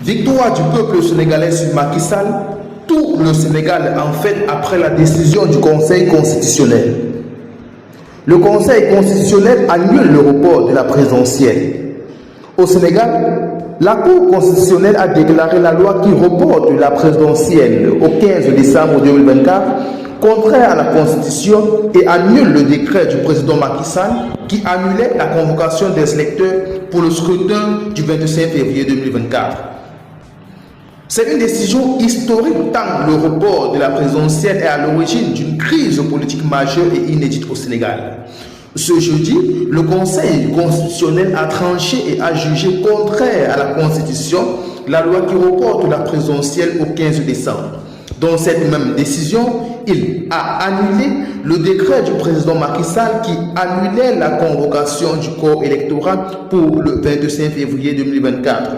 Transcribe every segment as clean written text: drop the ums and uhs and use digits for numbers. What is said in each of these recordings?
Victoire du peuple sénégalais sur Macky Sall, tout le Sénégal en fait après la décision du Conseil constitutionnel. Le Conseil constitutionnel annule le report de la présidentielle. Au Sénégal, la Cour constitutionnelle a déclaré la loi qui reporte la présidentielle au 15 décembre 2024 contraire à la Constitution et annule le décret du président Macky Sall qui annulait la convocation des électeurs pour le scrutin du 25 février 2024. C'est une décision historique tant le report de la présidentielle est à l'origine d'une crise politique majeure et inédite au Sénégal. Ce jeudi, le Conseil constitutionnel a tranché et a jugé contraire à la Constitution la loi qui reporte la présidentielle au 15 décembre. Dans cette même décision, il a annulé le décret du président Macky Sall qui annulait la convocation du corps électoral pour le 25 février 2024.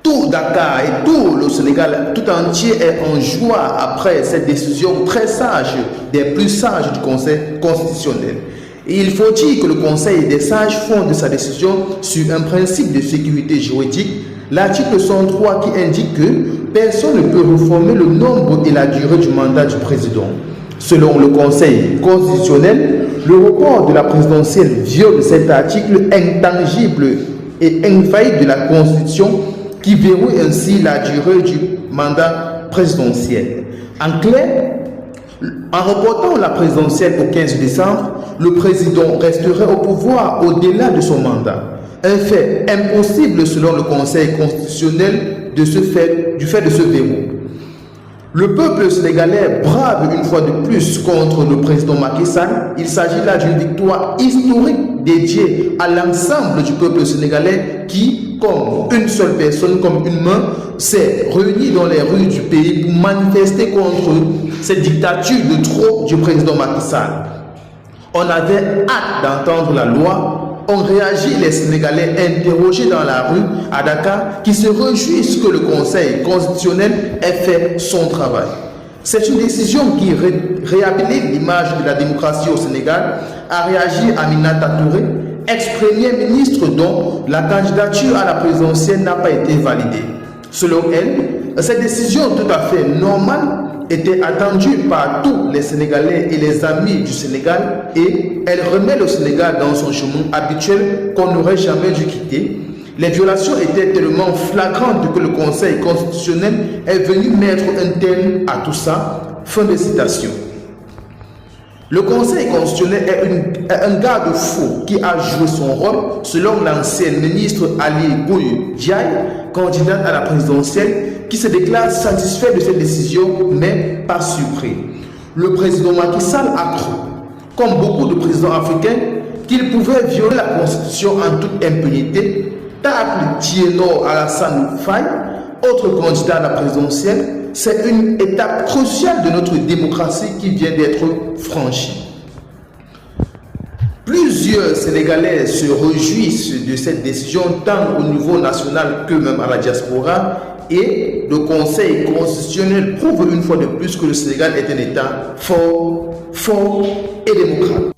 Tout Dakar et tout le Sénégal tout entier est en joie après cette décision très sage, des plus sages du Conseil constitutionnel. Et il faut dire que le Conseil des sages fonde sa décision sur un principe de sécurité juridique, l'article 103 qui indique que personne ne peut réformer le nombre et la durée du mandat du président. Selon le Conseil constitutionnel, le report de la présidentielle viole cet article intangible et infaillible de la Constitution qui verrouille ainsi la durée du mandat présidentiel. En clair, en reportant la présidentielle au 15 décembre, le président resterait au pouvoir au-delà de son mandat. Un fait impossible selon le Conseil constitutionnel du fait de ce verrou. Le peuple sénégalais brave une fois de plus contre le président Macky Sall. Il s'agit là d'une victoire historique dédiée à l'ensemble du peuple sénégalais qui, comme une seule personne, comme une main, s'est réuni dans les rues du pays pour manifester contre cette dictature de trop du président Macky Sall. On avait hâte d'entendre la loi. On réagit les Sénégalais interrogés dans la rue à Dakar qui se réjouissent que le Conseil constitutionnel ait fait son travail. C'est une décision qui réhabilite l'image de la démocratie au Sénégal, a réagi Aminata Touré, ex-premier ministre dont la candidature à la présidentielle n'a pas été validée. Selon elle, cette décision tout à fait normale était attendue par tous les Sénégalais et les amis du Sénégal et elle remet le Sénégal dans son chemin habituel qu'on n'aurait jamais dû quitter. Les violations étaient tellement flagrantes que le Conseil constitutionnel est venu mettre un terme à tout ça. Fin de citation. Le Conseil constitutionnel est un garde-fou qui a joué son rôle, selon l'ancienne ministre Ali Ngouille Ndiaye, candidate à la présidentielle, qui se déclare satisfait de cette décision, mais pas surpris. Le président Macky Sall a cru, comme beaucoup de présidents africains, qu'il pouvait violer la Constitution en toute impunité. Tacle Tieno Alassane Faye, autre candidat à la présidentielle, c'est une étape cruciale de notre démocratie qui vient d'être franchie. Plusieurs Sénégalais se réjouissent de cette décision tant au niveau national que même à la diaspora et le Conseil constitutionnel prouve une fois de plus que le Sénégal est un État fort et démocrate.